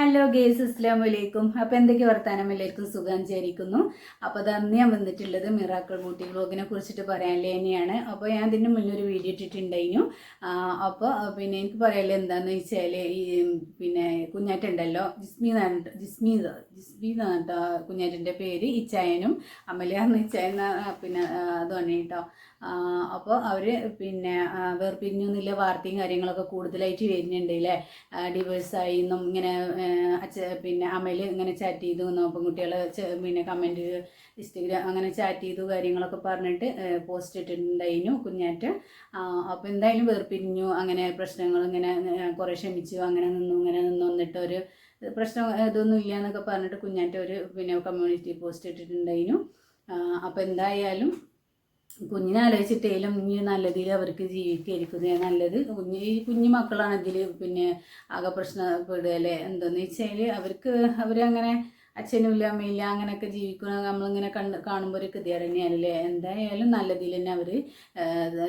Hello guys അസ്സലാമു അലൈക്കും. അപ്പോൾ എന്തൊക്കെ വർത്താനം, എല്ലാവർക്കും സുഖം വിചാരിക്കുന്നു. അപ്പോൾ അന്ന് ഞാൻ വന്നിട്ടുള്ളത് മിറാക്കിൾ ബ്യൂട്ടി വ്ലോഗിനെ കുറിച്ചിട്ട് പറയാനല്ലേ തന്നെയാണ്. അപ്പോൾ ഞാൻ ഇതിന് മുന്നൊരു വീഡിയോ ഇട്ടിട്ടുണ്ടായിരുന്നു. അപ്പോൾ പിന്നെ എനിക്ക് പറയാനുള്ള എന്താണെന്ന് വെച്ചാൽ ഈ പിന്നെ കുഞ്ഞാറ്റുണ്ടല്ലോ, ജിസ്മി കേട്ടോ കുഞ്ഞാറ്റിൻ്റെ പേര്. ഇച്ചായനും അമലിയാർന്ന് ഇച്ചായൻ പിന്നെ അതാണ് കേട്ടോ. അപ്പോൾ അവർ പിന്നെ വേർപിരിഞ്ഞു എന്നുള്ള വാർത്തയും കാര്യങ്ങളൊക്കെ കൂടുതലായിട്ട് വരുന്നുണ്ട് അല്ലേ. ഡിവേഴ്സായി എന്നും ഇങ്ങനെ പിന്നെ അമൽ ഇങ്ങനെ ചാറ്റ് ചെയ്തു എന്നോ പെൺകുട്ടികളെ പിന്നെ കമൻറ്റ് ഇൻസ്റ്റഗ്രാം അങ്ങനെ ചാറ്റ് ചെയ്തു കാര്യങ്ങളൊക്കെ പറഞ്ഞിട്ട് പോസ്റ്റ് ഇട്ടിട്ടുണ്ടായിരുന്നു കുഞ്ഞാറ്റ്. അപ്പോൾ എന്തായാലും വേർപിരിഞ്ഞു, അങ്ങനെ പ്രശ്നങ്ങൾ ഇങ്ങനെ കുറേ ക്ഷമിച്ചു, അങ്ങനെ നിന്നു വന്നിട്ട് ഒരു പ്രശ്നം ഇതൊന്നും ഇല്ല എന്നൊക്കെ പറഞ്ഞിട്ട് കുഞ്ഞാറ്റ് ഒരു പിന്നെ കമ്മ്യൂണിറ്റി പോസ്റ്റ് ഇട്ടിട്ടുണ്ടായിരുന്നു. അപ്പോൾ എന്തായാലും കുഞ്ഞിനെ ആലോചിച്ചിട്ടേലും ഇനി നല്ലതിൽ അവർക്ക് ജീവിക്കായിരിക്കുന്നത് നല്ലത്. ഈ കുഞ്ഞു മക്കളാണ് ഇതിൽ പിന്നെ ആകെ പ്രശ്നപ്പെടുക അല്ലേ. എന്താണെന്ന് വെച്ചാൽ അവരങ്ങനെ അച്ഛനുമില്ല അമ്മയില്ല അങ്ങനെയൊക്കെ ജീവിക്കണം. നമ്മളിങ്ങനെ കാണുമ്പോൾ ഒരു ഗതികേട് തന്നെയാണല്ലേ. എന്തായാലും നല്ലതിൽ തന്നെ അവർ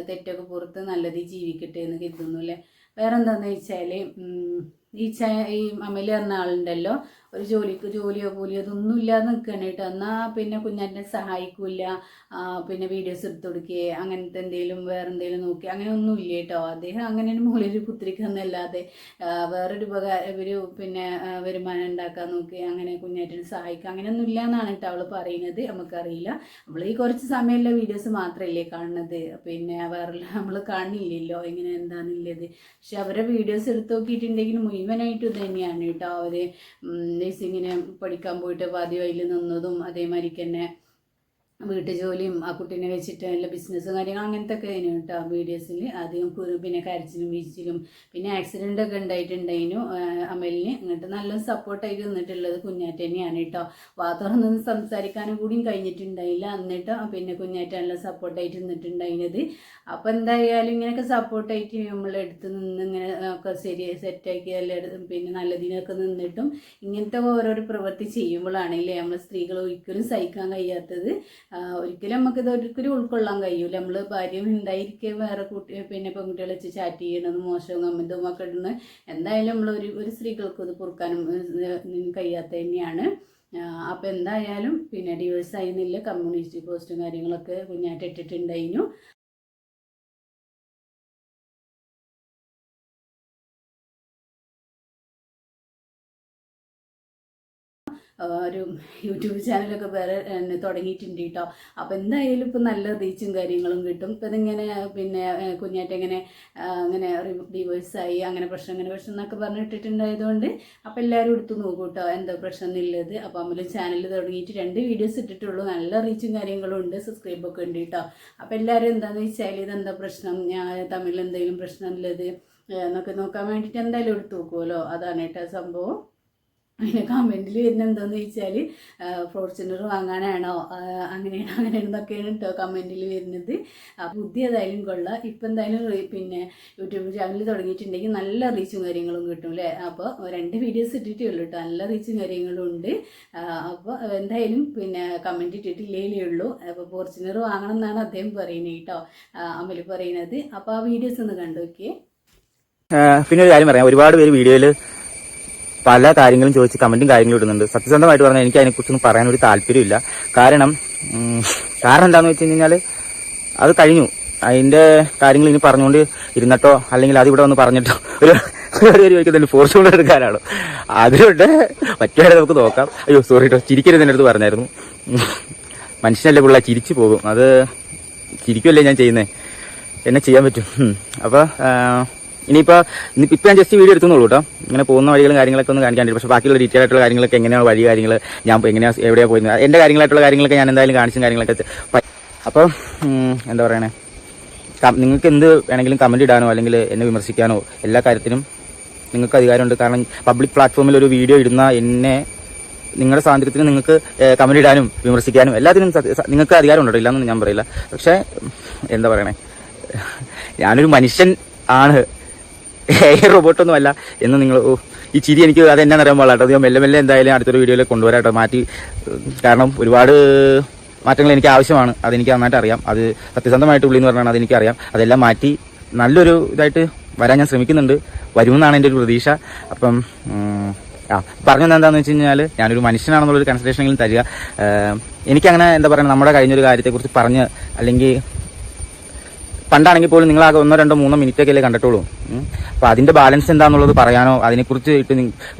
തെറ്റൊക്കെ പുറത്ത് നല്ലതിൽ ജീവിക്കട്ടെ എന്ന് കരുതുന്നു അല്ലേ. വേറെ എന്താണെന്ന് വെച്ചാൽ ഈ അമൽ പറഞ്ഞ ആളുണ്ടല്ലോ, ഒരു ജോലിയോ കൂലിയോ അതൊന്നും ഇല്ലാതെ നിൽക്കണം കേട്ടോ. എന്നാൽ പിന്നെ കുഞ്ഞാറ്റിനെ സഹായിക്കില്ല, പിന്നെ വീഡിയോസ് എടുത്ത് കൊടുക്കുകയെ അങ്ങനത്തെ എന്തെങ്കിലും വേറെ എന്തെങ്കിലും നോക്കി അങ്ങനെ ഒന്നും ഇല്ല കേട്ടോ. അദ്ദേഹം അങ്ങനെ മുകളിൽ കുത്തിരിക്കുന്നല്ലാതെ വേറൊരു ഒരു പിന്നെ വരുമാനം ഉണ്ടാക്കാൻ നോക്കി അങ്ങനെ കുഞ്ഞാറ്റിനെ സഹായിക്കുക അങ്ങനെയൊന്നും ഇല്ല എന്നാണ് കേട്ടോ അവൾ പറയുന്നത്. നമുക്കറിയില്ല, നമ്മൾ ഈ കുറച്ച് സമയമുള്ള വീഡിയോസ് മാത്രമല്ലേ കാണുന്നത്, പിന്നെ വേറെ നമ്മൾ കാണില്ലല്ലോ എങ്ങനെ എന്താണെന്നുള്ളത്. പക്ഷെ അവരെ വീഡിയോസ് എടുത്ത് നോക്കിയിട്ടുണ്ടെങ്കിൽ മുഴുവനായിട്ടും ഇത് തന്നെയാണ് കേട്ടോ. അവർ നേഴ്സിങ്ങിന് പഠിക്കാൻ പോയിട്ട് പാതി വഴിയിൽ നിന്നതും അതേമാതിരി തന്നെ വീട്ടുജോലിയും ആ കുട്ടീനെ വെച്ചിട്ട് നല്ല ബിസിനസ്സും കാര്യങ്ങൾ അങ്ങനത്തെ ഒക്കെ ആയിരുന്നു കേട്ടോ വീഡിയോസിൽ. അധികം പിന്നെ കരച്ചിലും വീഴ്ചയിലും പിന്നെ ആക്സിഡൻ്റ് ഒക്കെ ഉണ്ടായിട്ടുണ്ടായിരുന്നു അമലിന്. എന്നിട്ട് നല്ല സപ്പോർട്ടായിട്ട് നിന്നിട്ടുള്ളത് കുഞ്ഞാറ്റ് തന്നെയാണ് കേട്ടോ. തുറന്നൊന്നും സംസാരിക്കാനും കൂടിയും കഴിഞ്ഞിട്ടുണ്ടായില്ല. എന്നിട്ട് പിന്നെ കുഞ്ഞാറ്റ് നല്ല സപ്പോർട്ടായിട്ട് നിന്നിട്ടുണ്ടായിരുന്നത്. അപ്പോൾ എന്തായാലും ഇങ്ങനെയൊക്കെ സപ്പോർട്ടായിട്ട് നമ്മളെടുത്ത് നിന്ന് ഇങ്ങനെ ഒക്കെ സെറ്റാക്കി പിന്നെ നല്ലതിനൊക്കെ നിന്നിട്ടും ഇങ്ങനത്തെ ഓരോരോ പ്രവൃത്തി ചെയ്യുമ്പോഴാണല്ലേ നമ്മൾ സ്ത്രീകൾ ഒരിക്കലും സഹിക്കാൻ കഴിയാത്തത്. ഒരിക്കലും നമുക്കിത് ഒരിക്കലും ഉൾക്കൊള്ളാൻ കഴിയൂല. നമ്മൾ ഭാര്യ ഉണ്ടായിരിക്കെ വേറെ പിന്നെ പെൺകുട്ടികളെ വെച്ച് ചാറ്റ് ചെയ്യണത് മോശവും കമ്മന്തും ഒക്കെ ഇടുന്നത് എന്തായാലും നമ്മൾ ഒരു സ്ത്രീകൾക്ക് ഇത് പൊറുക്കാനും കഴിയാത്ത തന്നെയാണ്. അപ്പോൾ എന്തായാലും പിന്നെ ഡിവേഴ്സ് ആയിരുന്നില്ല, കമ്മ്യൂണിറ്റി പോസ്റ്റും കാര്യങ്ങളൊക്കെ കുഞ്ഞാറ്റ് ഇട്ടിട്ടുണ്ടായിരുന്നു. ഒരു യൂട്യൂബ് ചാനലൊക്കെ വേറെ തുടങ്ങിയിട്ടുണ്ട് കേട്ടോ. അപ്പോൾ എന്തായാലും ഇപ്പോൾ നല്ല റീച്ചും കാര്യങ്ങളും കിട്ടും. ഇപ്പം ഇതിങ്ങനെ പിന്നെ കുഞ്ഞായിട്ട് ഇങ്ങനെ ഡിവോഴ്സായി അങ്ങനെ പ്രശ്നം എന്നൊക്കെ പറഞ്ഞിട്ടിട്ടുണ്ടായതുകൊണ്ട് അപ്പോൾ എല്ലാവരും എടുത്ത് നോക്കൂ കേട്ടോ എന്താ പ്രശ്നം എന്നുള്ളത്. അപ്പോൾ നമ്മൾ ചാനൽ തുടങ്ങിയിട്ട് 2 വീഡിയോസ് ഇട്ടിട്ടുള്ളൂ, നല്ല റീച്ചും കാര്യങ്ങളും ഉണ്ട്, സബ്സ്ക്രൈബൊക്കെ ഉണ്ട് കേട്ടോ. അപ്പോൾ എല്ലാവരും എന്താണെന്ന് വെച്ചാൽ ഇതെന്താ പ്രശ്നം, തമിഴിൽ എന്തെങ്കിലും പ്രശ്നം ഉള്ളത് എന്നൊക്കെ നോക്കാൻ വേണ്ടിയിട്ട് എന്തായാലും എടുത്ത് നോക്കുമല്ലോ. അതാണ് കേട്ടോ സംഭവം. അതിന് കമൻറ്റിൽ വരുന്ന എന്താണെന്ന് വെച്ചാൽ ഫോർച്യൂണർ വാങ്ങാനാണോ അങ്ങനെയാണെന്നൊക്കെയാണ് കേട്ടോ കമൻറ്റിൽ വരുന്നത്. ബുദ്ധി ഏതായാലും കൊള്ളാം. ഇപ്പം എന്തായാലും പിന്നെ യൂട്യൂബ് ചാനൽ തുടങ്ങിയിട്ടുണ്ടെങ്കിൽ നല്ല റീച്ചും കാര്യങ്ങളും കിട്ടും അല്ലേ. അപ്പോൾ 2 വീഡിയോസ് ഇട്ടിട്ടേ ഉള്ളൂ കേട്ടോ, നല്ല റീച്ചും കാര്യങ്ങളും ഉണ്ട്. അപ്പോൾ എന്തായാലും പിന്നെ കമൻറ്റ് ഇട്ടിട്ടില്ലേ ഉള്ളൂ. അപ്പോൾ ഫോർച്യൂണർ വാങ്ങണം എന്നാണ് അദ്ദേഹം പറയുന്നത് കേട്ടോ, അമൽ പറയുന്നത്. അപ്പോൾ ആ വീഡിയോസ് ഒന്ന് കണ്ടു നോക്കിയേ. പിന്നെ ഒരു കാര്യം പറയാം, ഒരുപാട് പേര് വീഡിയോയിൽ പല കാര്യങ്ങളും ചോദിച്ച് കമന്റും കാര്യങ്ങളും ഇടുന്നുണ്ട്. സത്യസന്ധമായിട്ട് പറഞ്ഞാൽ എനിക്ക് അതിനെക്കുറിച്ചൊന്നും പറയാനൊരു താല്പര്യമില്ല. കാരണം എന്താണെന്ന് വെച്ച് കഴിഞ്ഞാൽ അത് കഴിഞ്ഞു. അതിന്റെ കാര്യങ്ങൾ ഇനി പറഞ്ഞുകൊണ്ട് ഇരുന്നിട്ടോ അല്ലെങ്കിൽ അതിവിടെ വന്ന് പറഞ്ഞിട്ടോ ഒരു ചോദിക്കുന്നുണ്ട് ഫോർച്യൂണർ എടുക്കാനാണോ. അതുകൊണ്ട് പറ്റുവാതെ നമുക്ക് നോക്കാം. അയ്യോ സോറി കേട്ടോ, ചിരിക്കരുത് എൻ്റെ അടുത്ത് പറഞ്ഞായിരുന്നു. മനുഷ്യനല്ലേ പിള്ള ചിരിച്ചു പോകും, അത് ചിരിക്കുമല്ലേ ഞാൻ ചെയ്യുന്നത്, എന്നെ ചെയ്യാൻ പറ്റും. അപ്പോൾ ഇനിയിപ്പോൾ ഞാൻ ജസ്റ്റ് വീഡിയോ എടുത്തുന്നുള്ളൂ കേട്ടോ. ഇങ്ങനെ പോകുന്ന വഴികളും കാര്യങ്ങളൊക്കെ ഒന്ന് കാണിക്കാൻ. പക്ഷേ ബാക്കിയുള്ള ഡീറ്റെയിൽ ആയിട്ടുള്ള കാര്യങ്ങളൊക്കെ എങ്ങനെയാണ് വഴി കാര്യങ്ങൾ ഞാൻ എങ്ങനെയാണ് എവിടെയാണ് പോയിരുന്നത് എൻ്റെ കാര്യങ്ങളായിട്ടുള്ള കാര്യങ്ങളൊക്കെ ഞാൻ എന്തായാലും കാണിച്ചും കാര്യങ്ങളൊക്കെ. അപ്പോൾ എന്താ പറയണേ, നിങ്ങൾക്ക് എന്ത് വേണമെങ്കിലും കമൻറ്റ് ഇടാനോ അല്ലെങ്കിൽ എന്നെ വിമർശിക്കാനോ എല്ലാ കാര്യത്തിനും നിങ്ങൾക്ക് അധികാരമുണ്ട്. കാരണം പബ്ലിക് പ്ലാറ്റ്ഫോമിൽ ഒരു വീഡിയോ ഇടുന്ന എന്നെ നിങ്ങളുടെ സ്വാതന്ത്ര്യത്തിന് നിങ്ങൾക്ക് കമൻറ്റ് ഇടാനും വിമർശിക്കാനും എല്ലാത്തിനും നിങ്ങൾക്ക് അധികാരമുണ്ടോ, ഇല്ലാന്നൊന്നും ഞാൻ പറയില്ല. പക്ഷേ എന്താ പറയണേ, ഞാനൊരു മനുഷ്യൻ ആണ്, റോബോട്ടൊന്നും അല്ല എന്ന് നിങ്ങൾ ഈ ചിരി എനിക്ക് അതെന്നാ അറിയാൻ പാടില്ല കേട്ടോ. മെല്ലെ എന്തായാലും അടുത്തൊരു വീഡിയോയിൽ കൊണ്ടുവരാട്ടോ, മാറ്റി. കാരണം ഒരുപാട് മാറ്റങ്ങൾ എനിക്ക് ആവശ്യമാണ്, അതെനിക്ക് നന്നായിട്ട് അറിയാം. അത് സത്യസന്ധമായിട്ട് ഉള്ളി എന്ന് പറഞ്ഞാൽ അതെനിക്കറിയാം. അതെല്ലാം മാറ്റി നല്ലൊരു ഇതായിട്ട് വരാൻ ഞാൻ ശ്രമിക്കുന്നുണ്ട്, വരുമെന്നാണ് എൻ്റെ ഒരു പ്രതീക്ഷ. അപ്പം പറഞ്ഞത് എന്താണെന്ന് വെച്ച് കഴിഞ്ഞാൽ ഞാനൊരു മനുഷ്യനാണെന്നുള്ളൊരു കൺസിഡറേഷനെങ്കിലും തരിക. എനിക്കങ്ങനെ എന്താ പറയുക, നമ്മുടെ കഴിഞ്ഞൊരു കാര്യത്തെക്കുറിച്ച് പറഞ്ഞ്, അല്ലെങ്കിൽ പണ്ടാണെങ്കിൽ പോലും നിങ്ങളാകെ 1, 2, 3 മിനിറ്റൊക്കെയല്ലേ കണ്ടിട്ടുള്ളൂ. അപ്പോൾ അതിന്റെ ബാലൻസ് എന്താണെന്നുള്ളത് പറയാനോ അതിനെക്കുറിച്ച് ഇട്ട്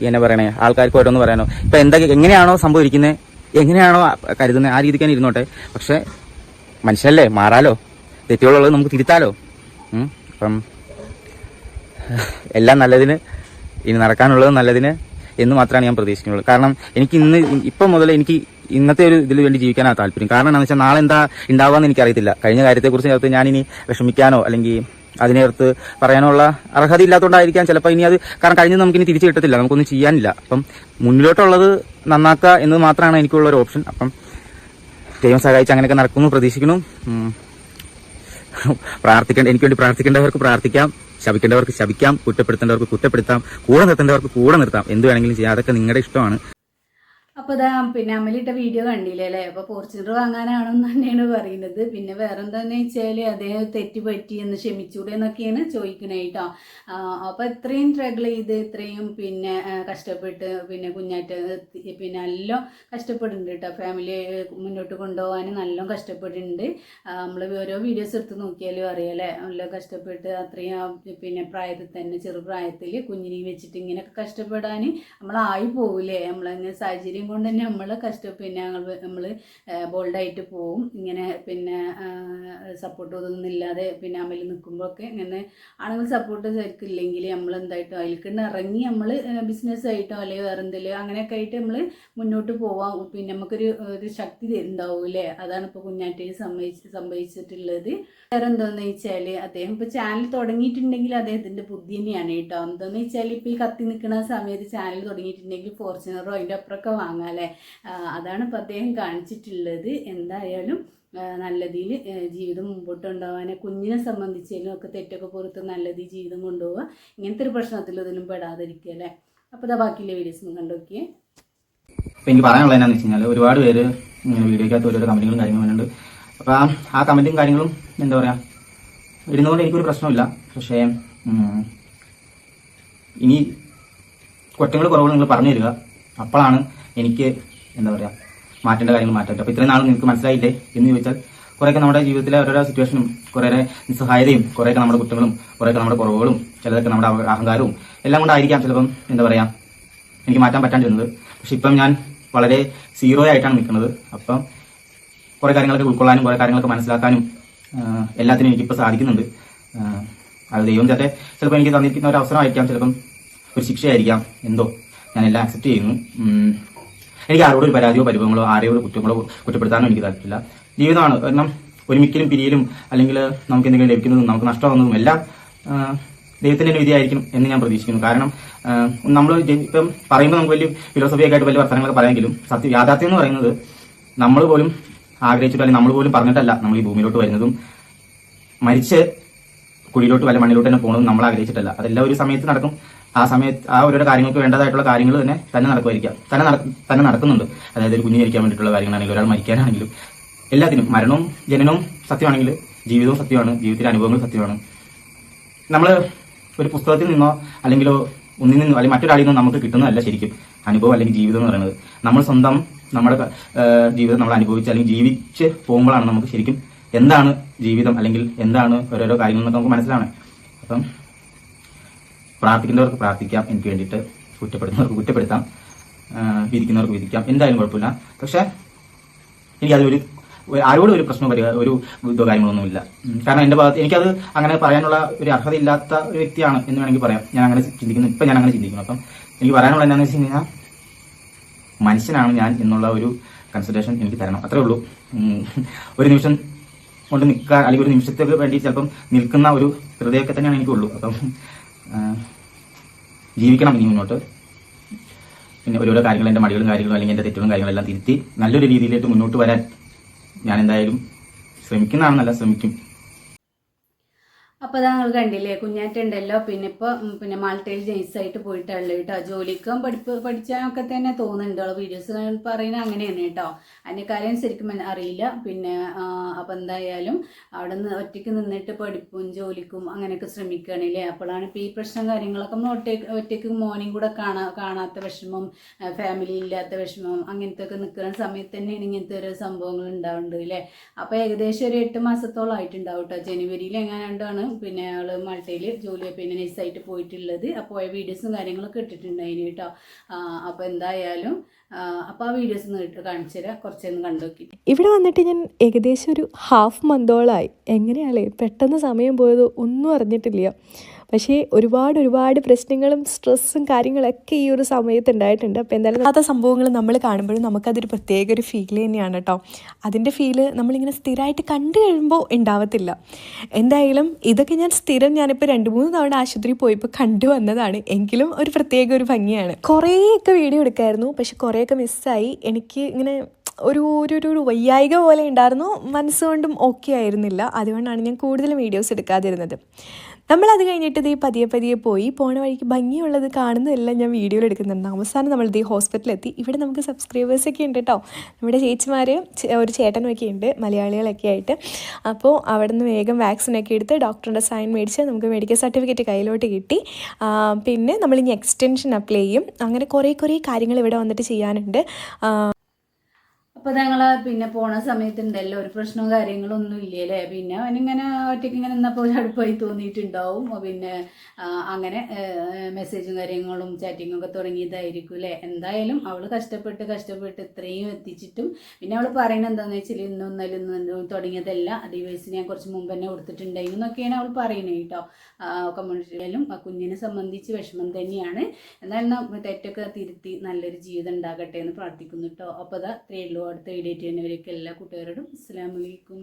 എന്നെ പറയണേ ആൾക്കാർക്ക് ഓരോന്ന് പറയാനോ, ഇപ്പം എങ്ങനെയാണോ സംഭവം ഇരിക്കുന്നത്, എങ്ങനെയാണോ കരുതുന്നത്, ആ രീതിക്കാൻ ഇരുന്നോട്ടെ. പക്ഷെ മനുഷ്യല്ലേ, മാറാലോ, തെറ്റുകളുള്ളത് നമുക്ക് തിരുത്താലോ. അപ്പം എല്ലാം നല്ലതിന്, ഇനി നടക്കാനുള്ളത് നല്ലതിന് എന്ന് മാത്രമാണ് ഞാൻ പ്രതീക്ഷിക്കുന്നത്. കാരണം എനിക്ക് ഇപ്പം മുതൽ എനിക്ക് ഇന്നത്തെ ഒരു ഇതിൽ വേണ്ടി ജീവിക്കാനാണ് താല്പര്യം. കാരണം എന്താണെന്ന് വെച്ചാൽ നാളെ എന്താ ഉണ്ടാവാന്ന് എനിക്കറിയത്തില്ല. കഴിഞ്ഞ കാര്യത്തെക്കുറിച്ച് ചേർത്ത് ഞാനിനി വിഷമിക്കാനോ അല്ലെങ്കിൽ അതിനേർത്ത് പറയാനോ ഉള്ള അർഹത ഇല്ലാത്തതുകൊണ്ടായിരിക്കാം ചിലപ്പോൾ ഇനി അത്. കാരണം കഴിഞ്ഞത് നമുക്കിനി തിരിച്ചു കിട്ടത്തില്ല, നമുക്കൊന്നും ചെയ്യാനില്ല. അപ്പം മുന്നിലോട്ടുള്ളത് നന്നാക്കുക എന്നത് മാത്രമാണ് എനിക്കുള്ള ഒരു ഓപ്ഷൻ. അപ്പം ദൈവം സഹായിച്ച് അങ്ങനെയൊക്കെ നടക്കുമെന്ന് പ്രതീക്ഷിക്കുന്നു. എനിക്ക് വേണ്ടി പ്രാർത്ഥിക്കേണ്ടവർക്ക് പ്രാർത്ഥിക്കാം, ശപിക്കേണ്ടവർക്ക് ശപിക്കാം, കുറ്റപ്പെടുത്തേണ്ടവർക്ക് കുറ്റപ്പെടുത്താം, കൂടെ നിർത്തേണ്ടവർക്ക് കൂടെ നിർത്താം, എന്ത് വേണമെങ്കിലും ചെയ്യാം. അതൊക്കെ നിങ്ങളുടെ ഇഷ്ടമാണ്. അപ്പോൾ ഇതാ പിന്നെ അമ്മലിട്ട വീഡിയോ കണ്ടില്ലേ അല്ലേ? അപ്പോൾ ഫോർച്യൂണർ വാങ്ങാനാണെന്ന് തന്നെയാണ് പറയുന്നത്. പിന്നെ വേറെ എന്താണെന്ന് വെച്ചാൽ അദ്ദേഹം തെറ്റ് പറ്റി എന്ന് ക്ഷമിച്ചൂടെ എന്നൊക്കെയാണ് ചോദിക്കണേ കേട്ടോ. അപ്പോൾ ഇത്രയും സ്ട്രഗിൾ ചെയ്ത് ഇത്രയും പിന്നെ കഷ്ടപ്പെട്ട് പിന്നെ കുഞ്ഞാറ്റ് പിന്നെ എല്ലാം കഷ്ടപ്പെടുന്നുണ്ട് കേട്ടോ. ഫാമിലി മുന്നോട്ട് കൊണ്ടുപോകാൻ നല്ല കഷ്ടപ്പെടുന്നുണ്ട്. നമ്മൾ ഓരോ വീഡിയോസ് എടുത്ത് നോക്കിയാലും അറിയാലേ, നല്ല കഷ്ടപ്പെട്ട് അത്രയും പിന്നെ പ്രായത്തിൽ തന്നെ ചെറുപ്രായത്തിൽ കുഞ്ഞിനെ വെച്ചിട്ട് ഇങ്ങനെയൊക്കെ കഷ്ടപ്പെടാൻ നമ്മളായി പോകില്ലേ. നമ്മളങ്ങനെ സാഹചര്യം കൊണ്ട് തന്നെ നമ്മൾ പിന്നെ നമ്മൾ ബോൾഡായിട്ട് പോവും. ഇങ്ങനെ പിന്നെ സപ്പോർട്ട് ഒന്നും ഇല്ലാതെ പിന്നെ അമ്മയിൽ നിൽക്കുമ്പോഴൊക്കെ ഇങ്ങനെ ആണെങ്കിൽ സപ്പോർട്ട് ശരിക്കില്ലെങ്കിൽ നമ്മൾ എന്തായിട്ടോ അതിൽക്കണ്ട് ഇറങ്ങി നമ്മൾ ബിസിനസ്സായിട്ടോ അല്ലെങ്കിൽ വേറെ എന്തെങ്കിലും അങ്ങനെയൊക്കെ ആയിട്ട് നമ്മൾ മുന്നോട്ട് പോവാം. പിന്നെ നമുക്കൊരു ശക്തി ഉണ്ടാവൂല്ലേ. അതാണ് ഇപ്പോൾ കുഞ്ഞാറ്റയിൽ സംഭവിച്ചിട്ടുള്ളത്. വേറെ എന്താണെന്ന് വെച്ചാൽ അദ്ദേഹം ഇപ്പോൾ ചാനൽ തുടങ്ങിയിട്ടുണ്ടെങ്കിൽ അദ്ദേഹത്തിൻ്റെ ബുദ്ധി തന്നെയാണ് കേട്ടോ. എന്താണെന്ന് വെച്ചാൽ ഇപ്പോൾ ഈ കത്തി നിൽക്കുന്ന സമയത്ത് ചാനൽ തുടങ്ങിയിട്ടുണ്ടെങ്കിൽ ഫോർച്യൂണറോ അതിൻ്റെ അപ്പുറമൊക്കെ വാങ്ങാമല്ലേ. അതാണ് ഇപ്പോൾ അദ്ദേഹം കാണിച്ചിട്ടുള്ളത്. എന്തായാലും നല്ല രീതിയിൽ ജീവിതം മുമ്പോട്ട് കൊണ്ടുപോകാൻ കുഞ്ഞിനെ സംബന്ധിച്ചാലും ഒക്കെ തെറ്റൊക്കെ പുറത്ത് നല്ല രീതിയിൽ ജീവിതം കൊണ്ടുപോവുക. ഇങ്ങനത്തെ ഒരു പ്രശ്നത്തിൽ ഇതിലും പെടാതിരിക്കുക അല്ലേ. അപ്പോൾ ഇതാ ബാക്കിയുള്ള വീഡിയോസ് കണ്ടു നോക്കിയേ. അപ്പോൾ എനിക്ക് പറയാനുള്ളത് എന്താണെന്ന് വെച്ച് കഴിഞ്ഞാൽ ഒരുപാട് പേര് ഇങ്ങനെ വീഡിയോക്കകത്ത് ഓരോരോ കമന്റുകളും കാര്യങ്ങളും വരുന്നുണ്ട്. അപ്പോൾ ആ കമന്റും കാര്യങ്ങളും എന്താ പറയുക ഇടുന്നതുകൊണ്ട് എനിക്കൊരു പ്രശ്നമില്ല. പക്ഷേ ഇനി കുറ്റങ്ങൾ കുറവുകൾ നിങ്ങൾ പറഞ്ഞു തരിക. അപ്പോഴാണ് എനിക്ക് എന്താ പറയുക മാറ്റേണ്ട കാര്യങ്ങൾ മാറ്റാൻ. അപ്പോൾ ഇത്രയും നാൾ നിങ്ങൾക്ക് മനസ്സിലായില്ലേ എന്ന് ചോദിച്ചാൽ കുറേയൊക്കെ നമ്മുടെ ജീവിതത്തിലെ ഓരോരോ സിറ്റുവേഷനും കുറേ നിസ്സഹായതയും കുറേയൊക്കെ നമ്മുടെ കുറ്റങ്ങളും കുറേയൊക്കെ നമ്മുടെ കുറവുകളും ചിലതൊക്കെ നമ്മുടെ അഹങ്കാരവും എല്ലാം കൊണ്ടായിരിക്കാം ചിലപ്പം എന്താ പറയുക എനിക്ക് മാറ്റാൻ പറ്റാണ്ടിരുന്നത്. പക്ഷെ ഇപ്പം ഞാൻ വളരെ സീറോ ആയിട്ടാണ് നിൽക്കുന്നത്. അപ്പം കുറേ കാര്യങ്ങളൊക്കെ ഉൾക്കൊള്ളാനും കുറേ കാര്യങ്ങളൊക്കെ മനസ്സിലാക്കാനും എല്ലാത്തിനും എനിക്കിപ്പോൾ സാധിക്കുന്നുണ്ട്. അത് ദൈവം ചിലപ്പോൾ എനിക്ക് തന്നിരിക്കുന്ന ഒരു അവസരമായിരിക്കാം, ചിലപ്പം ഒരു ശിക്ഷയായിരിക്കാം, എന്തോ ഞാനെല്ലാം അക്സെപ്റ്റ് ചെയ്യുന്നു. എനിക്ക് ആരോടും ഒരു പരാതിയോ പരിഭവങ്ങളോ ആരെയോട് കുറ്റങ്ങളോ കുറ്റപ്പെടുത്താനോ എനിക്ക് താല്പര്യമില്ല. ജീവിതമാണ്. കാരണം ഒരുമിക്കലും പിരിയലും അല്ലെങ്കിൽ നമുക്ക് എന്തെങ്കിലും ലഭിക്കുന്നതും നമുക്ക് നഷ്ടമാകുന്നതും എല്ലാം ദൈവത്തിന്റെ വിധിയായിരിക്കും എന്ന് ഞാൻ പ്രതീക്ഷിക്കുന്നു. കാരണം നമ്മൾ ഇപ്പം പറയുമ്പോൾ നമുക്ക് വലിയ ഫിലോസഫിയൊക്കെ ആയിട്ട് വലിയ വർത്തമാനങ്ങളൊക്കെ പറയാമെങ്കിലും യാഥാർത്ഥ്യം എന്ന് പറയുന്നത് നമ്മൾ പോലും ആഗ്രഹിച്ചിട്ട് അല്ലെങ്കിൽ നമ്മൾ പോലും പറഞ്ഞിട്ടല്ല നമ്മൾ ഈ ഭൂമിയിലോട്ട് വരുന്നതും മരിച്ച് കുഴിയിലോട്ട് വല്ല മണ്ണിലോട്ട് തന്നെ പോകുന്നതും നമ്മൾ ആഗ്രഹിച്ചിട്ടല്ല. അതെല്ലാം ഒരു സമയത്ത് നടക്കും. ആ സമയത്ത് ആ ഓരോ കാര്യങ്ങൾക്ക് വേണ്ടതായിട്ടുള്ള കാര്യങ്ങൾ തന്നെ നടക്കുമായിരിക്കാം, തന്നെ നടക്കുന്നുണ്ട്. അതായത് ഒരു കുഞ്ഞ് ജനിക്കാൻ വേണ്ടിയിട്ടുള്ള കാര്യങ്ങളാണെങ്കിലും ഒരാൾ മരിക്കാനാണെങ്കിലും എല്ലാത്തിനും മരണവും ജനനവും സത്യമാണെങ്കിൽ ജീവിതവും സത്യമാണ്, ജീവിതത്തിലെ അനുഭവങ്ങൾ സത്യമാണ്. നമ്മൾ ഒരു പുസ്തകത്തിൽ നിന്നോ അല്ലെങ്കിലോ ഒന്നിൽ നിന്നോ അല്ലെങ്കിൽ മറ്റൊരാളിൽ നിന്നോ നമുക്ക് കിട്ടുന്നതല്ല ശരിക്കും അനുഭവം അല്ലെങ്കിൽ ജീവിതം എന്ന് പറയുന്നത്. നമ്മൾ സ്വന്തം നമ്മുടെ ജീവിതം നമ്മൾ അനുഭവിച്ച് അല്ലെങ്കിൽ ജീവിച്ച് പോകുമ്പോഴാണ് നമുക്ക് ശരിക്കും എന്താണ് ജീവിതം അല്ലെങ്കിൽ എന്താണ് ഓരോരോ കാര്യങ്ങൾ എന്നൊക്കെ നമുക്ക് മനസ്സിലാവണം. അപ്പം പ്രാർത്ഥിക്കേണ്ടവർക്ക് പ്രാർത്ഥിക്കാം എനിക്ക് വേണ്ടിയിട്ട്, കുറ്റപ്പെടുത്തുന്നവർക്ക് കുറ്റപ്പെടുത്താം, വിധിക്കുന്നവർക്ക് വിധിക്കാം, എന്തായാലും കുഴപ്പമില്ല. പക്ഷെ എനിക്കതൊരു ആരോടും ഒരു പ്രശ്നം ഒരു ഇതോ കാര്യങ്ങളൊന്നുമില്ല. കാരണം എൻ്റെ ഭാഗത്ത് എനിക്കത് അങ്ങനെ പറയാനുള്ള ഒരു അർഹത ഇല്ലാത്ത ഒരു വ്യക്തിയാണ് എന്ന് വേണമെങ്കിൽ പറയാം. ഞാൻ അങ്ങനെ ചിന്തിക്കുന്നു, ഇപ്പം ഞാൻ അങ്ങനെ ചിന്തിക്കുന്നു. അപ്പം എനിക്ക് പറയാനുള്ള എന്താണെന്ന് വെച്ച് കഴിഞ്ഞാൽ മനുഷ്യനാണ് ഞാൻ എന്നുള്ള ഒരു കൺസിഡറേഷൻ എനിക്ക് തരണം, അത്രേ ഉള്ളൂ. ഒരു നിമിഷം കൊണ്ട് നിൽക്കാൻ അല്ലെങ്കിൽ ഒരു നിമിഷത്തേക്ക് വേണ്ടി ചിലപ്പം നിൽക്കുന്ന ഒരു ഹൃദയമൊക്കെ തന്നെയാണ് എനിക്കുള്ളൂ. അപ്പം ജീവിക്കണം ഇനി മുന്നോട്ട്. പിന്നെ ഓരോരോ കാര്യങ്ങൾ എൻ്റെ മടികളും കാര്യങ്ങളും അല്ലെങ്കിൽ എൻ്റെ തെറ്റുകളും കാര്യങ്ങളെല്ലാം തിരുത്തി നല്ലൊരു രീതിയിലേക്ക് മുന്നോട്ട് വരാൻ ഞാൻ എന്തായാലും ശ്രമിക്കുന്നതാണെന്നല്ല ശ്രമിക്കും. അപ്പോൾ അത് നിങ്ങൾ കണ്ടില്ലേ, കുഞ്ഞാറ്റുണ്ടല്ലോ. പിന്നെ ഇപ്പോൾ പിന്നെ മാൾട്ടയിൽ ജെയ്സായിട്ട് പോയിട്ടുള്ളത് കേട്ടോ. ജോലിക്കും പഠിച്ചാലൊക്കെ തന്നെ തോന്നുന്നുണ്ട്. വീഡിയോസ് പറയുന്നത് അങ്ങനെയാണ് കേട്ടോ. അതിൻ്റെ കാര്യം ശരിക്കും അറിയില്ല. പിന്നെ അപ്പോൾ എന്തായാലും അവിടെ നിന്ന് ഒറ്റയ്ക്ക് നിന്നിട്ട് പഠിപ്പും ജോലിക്കും അങ്ങനെയൊക്കെ ശ്രമിക്കുകയാണല്ലേ. അപ്പോഴാണ് ഇപ്പോൾ ഈ പ്രശ്നം കാര്യങ്ങളൊക്കെ നമ്മൾ ഒറ്റയ്ക്ക് മോർണിംഗ് കൂടെ കാണാത്ത വിഷമം, ഫാമിലി ഇല്ലാത്ത വിഷമം, അങ്ങനത്തെ ഒക്കെ നിൽക്കുന്ന സമയത്ത് തന്നെയാണ് ഇങ്ങനത്തെ ഓരോ സംഭവങ്ങൾ ഉണ്ടാവുന്നുണ്ട് അല്ലേ. അപ്പോൾ ഏകദേശം ഒരു 8 മാസത്തോളം ആയിട്ടുണ്ടാവും കേട്ടോ. ജനുവരിയിൽ എങ്ങാണ്ടാണ് പിന്നെ ആൾ മാൾട്ടയിൽ ജോലി പിന്നെ നൈസായിട്ട് പോയിട്ടുള്ളത്. അപ്പോൾ പോയ വീഡിയോസും കാര്യങ്ങളൊക്കെ ഇട്ടിട്ടുണ്ടായിന് കേട്ടോ. അപ്പോൾ എന്തായാലും അപ്പോൾ ആ വീഡിയോസ് ഒന്ന് കാണിച്ചു തരാം, കുറച്ചൊന്ന് കണ്ടു നോക്കി. ഇവിടെ വന്നിട്ട് ഞാൻ ഏകദേശം ഒരു ഹാഫ് മന്തോളായി. എങ്ങനെയാണല്ലേ പെട്ടെന്ന് സമയം പോയത് ഒന്നും അറിഞ്ഞിട്ടില്ല. പക്ഷേ ഒരുപാട് പ്രശ്നങ്ങളും സ്ട്രെസ്സും കാര്യങ്ങളൊക്കെ ഈ ഒരു സമയത്ത് ഉണ്ടായിട്ടുണ്ട്. അപ്പോൾ എന്തായാലും അല്ലാത്ത സംഭവങ്ങൾ നമ്മൾ കാണുമ്പോഴും നമുക്കതൊരു പ്രത്യേക ഒരു ഫീൽ തന്നെയാണ് കേട്ടോ. അതിൻ്റെ ഫീല് നമ്മളിങ്ങനെ സ്ഥിരമായിട്ട് കണ്ടു കഴിയുമ്പോൾ ഉണ്ടാവത്തില്ല. എന്തായാലും ഇതൊക്കെ ഞാനിപ്പോൾ 2-3 തവണ ആശുപത്രി പോയപ്പോൾ കണ്ടുവന്നതാണ്. എങ്കിലും ഒരു പ്രത്യേക ഒരു ഭംഗിയാണ്. കുറേയൊക്കെ വീഡിയോ എടുക്കായിരുന്നു, പക്ഷെ കുറേയൊക്കെ മിസ്സായി. എനിക്ക് ഇങ്ങനെ ഒരു വയ്യായിക പോലെ ഉണ്ടായിരുന്നു, മനസ്സുകൊണ്ടും ഓക്കെ ആയിരുന്നില്ല. അതുകൊണ്ടാണ് ഞാൻ കൂടുതലും വീഡിയോസ് എടുക്കാതിരുന്നത്. നമ്മളത് കഴിഞ്ഞിട്ട് ഇത് പതിയെ പോണ വഴിക്ക് ഭംഗിയുള്ളത് കാണുന്നതെല്ലാം ഞാൻ വീഡിയോയിൽ എടുക്കുന്നുണ്ട്. അവസാനം നമ്മൾ ഇത് ഹോസ്പിറ്റലിലെത്തി. ഇവിടെ നമുക്ക് സബ്സ്ക്രൈബേഴ്സൊക്കെ ഉണ്ട് കേട്ടോ. നമ്മുടെ ചേച്ചിമാർ, ഒരു ചേട്ടനൊക്കെ ഉണ്ട്, മലയാളികളൊക്കെ ആയിട്ട്. അപ്പോൾ അവിടെ നിന്ന് വേഗം വാക്സിനൊക്കെ എടുത്ത് ഡോക്ടറുടെ സൈൻ മേടിച്ച് നമുക്ക് മെഡിക്കൽ സർട്ടിഫിക്കറ്റ് കയ്യിലോട്ട് കിട്ടി. പിന്നെ നമ്മളിനി എക്സ്റ്റൻഷൻ അപ്ലൈ ചെയ്യും. അങ്ങനെ കുറേ കാര്യങ്ങൾ ഇവിടെ വന്നിട്ട് ചെയ്യാനുണ്ട്. അപ്പോൾ ഞങ്ങൾ പിന്നെ പോണ സമയത്തുണ്ടല്ലോ ഒരു പ്രശ്നവും കാര്യങ്ങളൊന്നും ഇല്ലല്ലേ. പിന്നെ അവനിങ്ങനെ ഒറ്റയ്ക്ക് ഇങ്ങനെ നിന്നപ്പോൾ അടുപ്പായി തോന്നിയിട്ടുണ്ടാവും. പിന്നെ അങ്ങനെ മെസ്സേജും കാര്യങ്ങളും ചാറ്റിങ്ങും ഒക്കെ തുടങ്ങിയതായിരിക്കും അല്ലേ. എന്തായാലും അവൾ കഷ്ടപ്പെട്ട് ഇത്രയും എത്തിച്ചിട്ടും പിന്നെ അവൾ പറയുന്നത് എന്താണെന്ന് വെച്ചാൽ ഇന്നും തുടങ്ങിയതല്ല, ഡിവൈസ് ഞാൻ കുറച്ച് മുമ്പ് തന്നെ കൊടുത്തിട്ടുണ്ടായിരുന്നു എന്നൊക്കെയാണ് അവൾ പറയുന്നത് കേട്ടോ. കമ്മ്യൂണിറ്റിയിലും ആ കുഞ്ഞിനെ സംബന്ധിച്ച് വിഷമം തന്നെയാണ്. എന്നാലും തെറ്റൊക്കെ തിരുത്തി നല്ലൊരു ജീവിതം ഉണ്ടാകട്ടെ എന്ന് പ്രാർത്ഥിക്കുന്നു കേട്ടോ. അപ്പോൾ അതാ ഇത്രയേ ഉള്ളൂ. അടുത്ത വീഡിയോ ചെയ്യുന്നവരൊക്കെ എല്ലാ കൂട്ടുകാരോടും അസ്സലാമു അലൈക്കും.